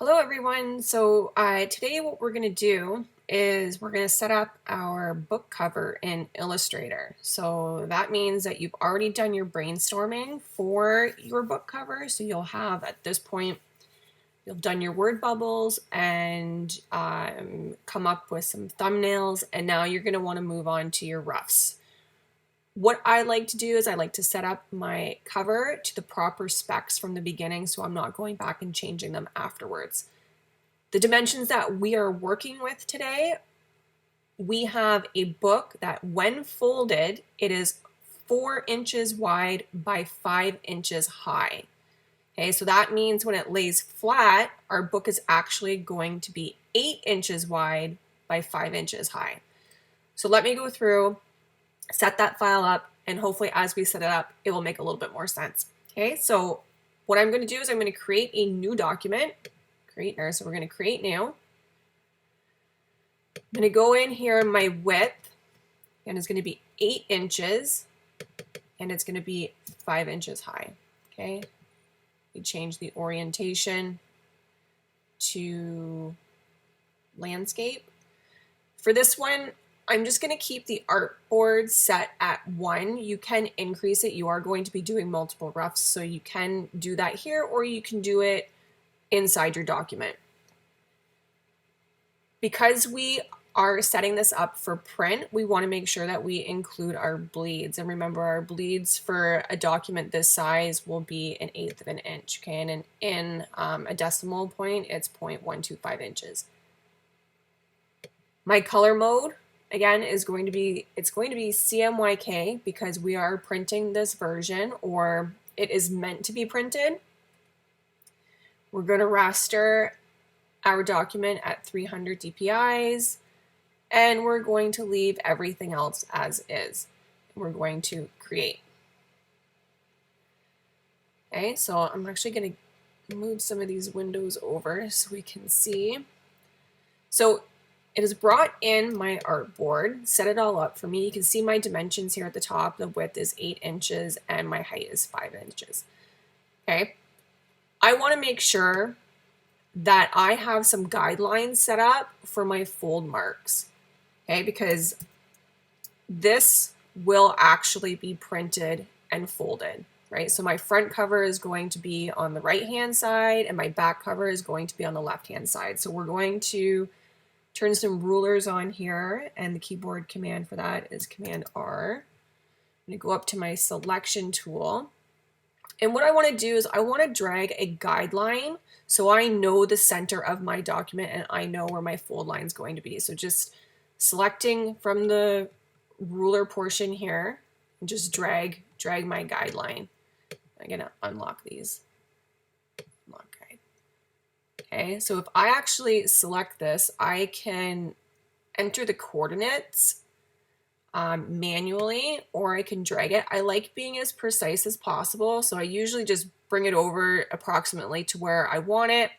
Hello everyone. So today what we're going to do is we're going to set up our book cover in Illustrator. So that means that you've already done your brainstorming for your book cover. So you'll have at this point, you've done your word bubbles and come up with some thumbnails, and now you're going to want to move on to your roughs. What I like to do is I like to set up my cover to the proper specs from the beginning, so I'm not going back and changing them afterwards. The dimensions that we are working with today, we have a book that when folded, it is 4 inches wide by 5 inches high. Okay, so that means when it lays flat, our book is actually going to be 8 inches wide by 5 inches high. So let me go through, set that file up, and hopefully as we set it up, it will make a little bit more sense. Okay, so what I'm going to do is I'm going to create a new document. So we're going to create new. I'm going to go in here in my width, and it's going to be 8 inches, and it's going to be 5 inches high. Okay, we change the orientation to landscape. For this one, I'm just going to keep the artboard set at 1. You can increase it. You are going to be doing multiple roughs, so you can do that here, or you can do it inside your document. Because we are setting this up for print, we want to make sure that we include our bleeds. And remember, our bleeds for a document this size will be 1/8 of an inch. Okay, and in a decimal point, it's 0.125 inches. My color mode, again, is going to be, CMYK because we are printing this version, or it is meant to be printed. We're going to raster our document at 300 dpi's, and we're going to leave everything else as is. We're going to create. Okay, so I'm actually going to move some of these windows over so we can see. So it has brought in my artboard, set it all up for me. You can see my dimensions here at the top. The width is 8 inches and my height is 5 inches. Okay, I want to make sure that I have some guidelines set up for my fold marks. Okay, because this will actually be printed and folded, right? So my front cover is going to be on the right-hand side and my back cover is going to be on the left-hand side. So we're going to turn some rulers on here, and the keyboard command for that is Command R. I'm going to go up to my selection tool. And what I want to do is I want to drag a guideline so I know the center of my document and I know where my fold line is going to be. So just selecting from the ruler portion here, and just drag my guideline. I'm going to unlock these. Unlock guide. Okay, so if I actually select this, I can enter the coordinates manually, or I can drag it. I like being as precise as possible, so I usually just bring it over approximately to where I want it,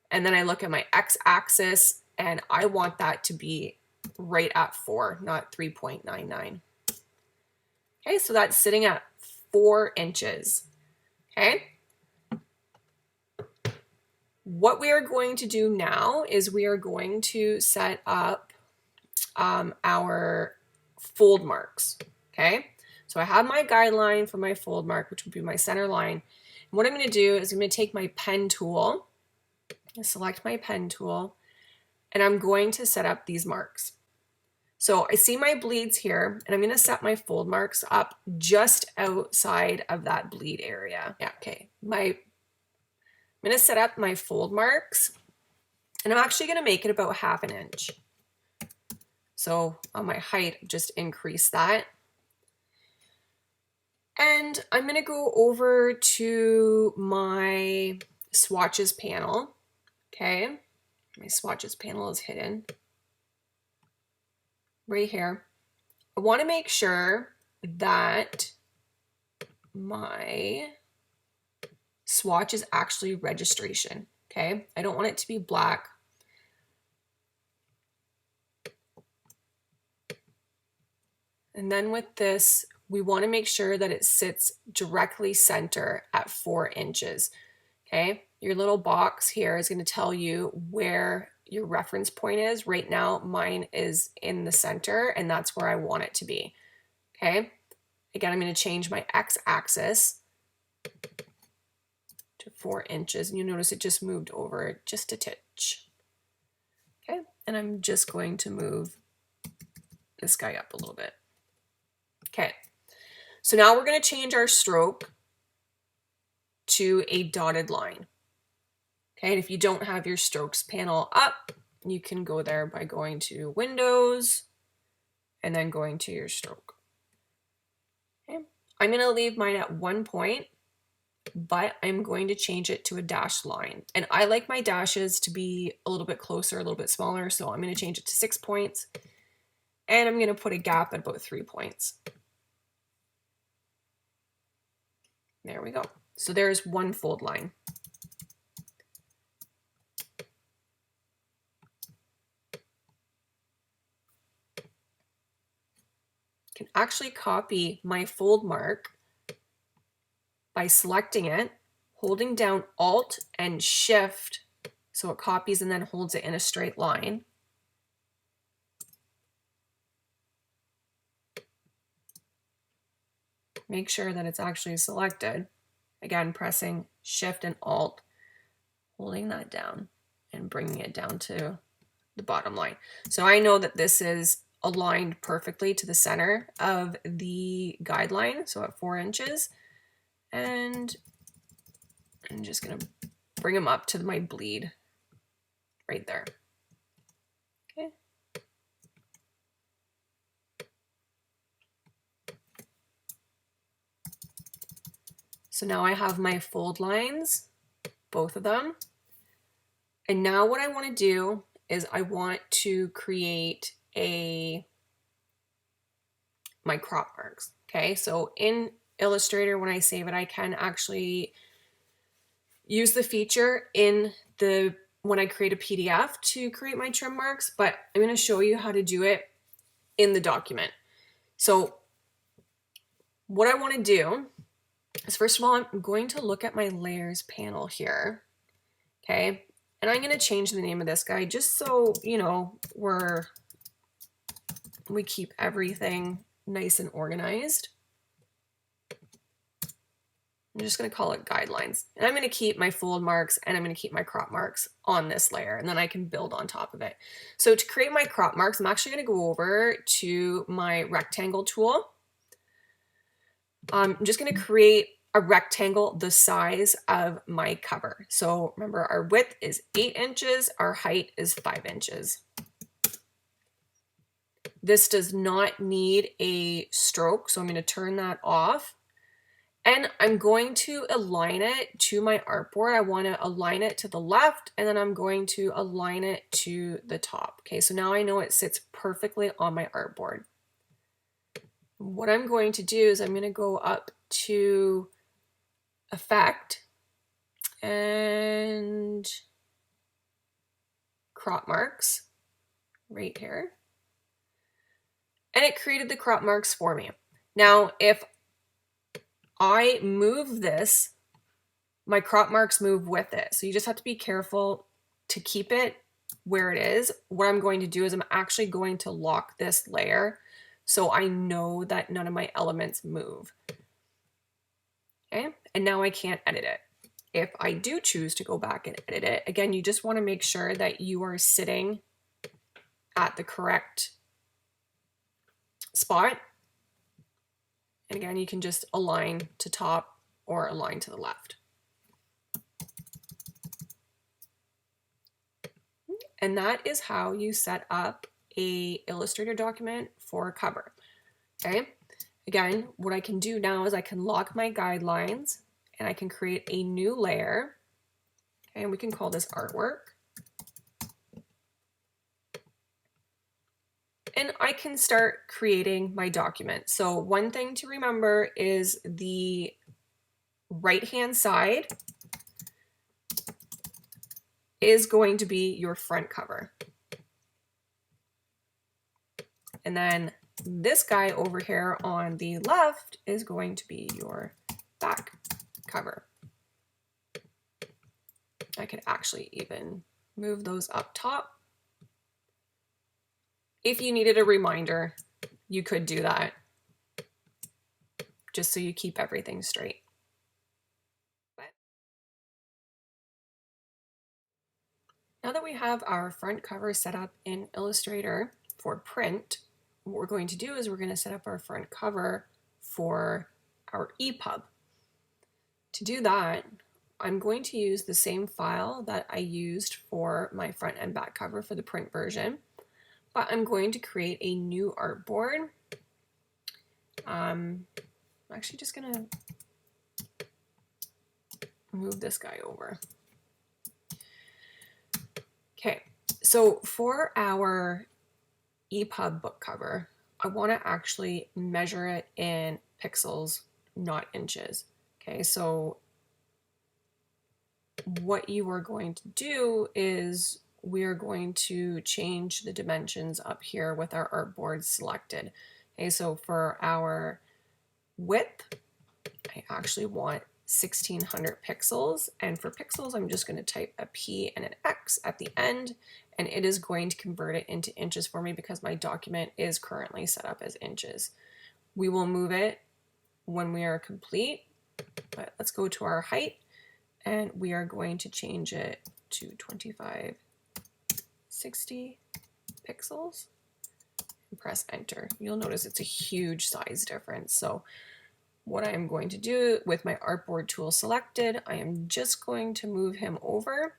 and then I look at my x-axis, and I want that to be right at 4, not 3.99. Okay, so that's sitting at 4 inches. Okay. What we are going to do now is we are going to set up our fold marks. Okay, so I have my guideline for my fold mark, which would be my center line. And what I'm going to do is I'm going to take my pen tool, select my pen tool, and I'm going to set up these marks. So I see my bleeds here, and I'm going to set my fold marks up just outside of that bleed area. Yeah, okay. I'm going to set up my fold marks, and I'm actually going to make it about 1/2 inch. So on my height, just increase that. And I'm going to go over to my swatches panel. Okay, my swatches panel is hidden right here. I want to make sure that my swatch is actually registration. Okay, I don't want it to be black. And then with this, we want to make sure that it sits directly center at 4 inches. Okay, your little box here is going to tell you where your reference point is. Right now, mine is in the center, and that's where I want it to be. Okay. Again, I'm going to change my x-axis to 4 inches, and you notice it just moved over just a titch. Okay, and I'm just going to move this guy up a little bit. Okay, so now we're going to change our stroke to a dotted line. Okay, and if you don't have your strokes panel up, you can go there by going to Windows and then going to your stroke. Okay, I'm going to leave mine at 1 point, but I'm going to change it to a dashed line. And I like my dashes to be a little bit closer, a little bit smaller, so I'm going to change it to 6 points. And I'm going to put a gap at about 3 points. There we go. So there's one fold line. I can actually copy my fold mark by selecting it, holding down Alt and Shift so it copies and then holds it in a straight line. Make sure that it's actually selected. Again, pressing Shift and Alt, holding that down and bringing it down to the bottom line. So I know that this is aligned perfectly to the center of the guideline, so at 4 inches. And I'm just going to bring them up to my bleed right there. Okay. So now I have my fold lines, both of them. And now what I want to do is I want to create my crop marks. Okay, so in Illustrator, when I save it, I can actually use the feature when I create a PDF to create my trim marks, but I'm going to show you how to do it in the document. So what I want to do is, first of all, I'm going to look at my layers panel here. Okay, and I'm going to change the name of this guy just so, you know, we keep everything nice and organized. I'm just going to call it guidelines. And I'm going to keep my fold marks and I'm going to keep my crop marks on this layer, and then I can build on top of it. So to create my crop marks, I'm actually going to go over to my rectangle tool. I'm just going to create a rectangle the size of my cover. So remember, our width is 8 inches, our height is 5 inches. This does not need a stroke, so I'm going to turn that off. And I'm going to align it to my artboard. I want to align it to the left, and then I'm going to align it to the top. Okay, so now I know it sits perfectly on my artboard. What I'm going to do is I'm going to go up to Effect and Crop Marks right here. And it created the crop marks for me. Now, if I move this, my crop marks move with it. So you just have to be careful to keep it where it is. What I'm going to do is I'm actually going to lock this layer so I know that none of my elements move. Okay, and now I can't edit it. If I do choose to go back and edit it, again, you just want to make sure that you are sitting at the correct spot. And again, you can just align to top or align to the left. And that is how you set up a Illustrator document for a cover. Okay. Again, what I can do now is I can lock my guidelines and I can create a new layer. Okay, and we can call this artwork. And I can start creating my document. So one thing to remember is the right-hand side is going to be your front cover. And then this guy over here on the left is going to be your back cover. I could actually even move those up top. If you needed a reminder, you could do that, just so you keep everything straight. Now that we have our front cover set up in Illustrator for print, what we're going to do is we're going to set up our front cover for our ePub. To do that, I'm going to use the same file that I used for my front and back cover for the print version, but I'm going to create a new artboard. I'm actually just going to move this guy over. Okay, so for our ePub book cover, I want to actually measure it in pixels, not inches. Okay, so what you are going to do is we are going to change the dimensions up here with our artboard selected. Okay, so for our width, I actually want 1600 pixels, and for pixels I'm just going to type a P and an X at the end, and it is going to convert it into inches for me because my document is currently set up as inches. We will move it when we are complete, but let's go to our height, and we are going to change it to 2560 pixels and press enter. You'll notice it's a huge size difference. So what I am going to do with my artboard tool selected, I am just going to move him over,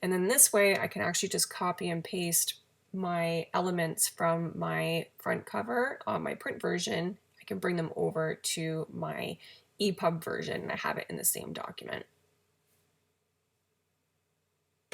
and then this way I can actually just copy and paste my elements from my front cover on my print version. I can bring them over to my ePub version and I have it in the same document.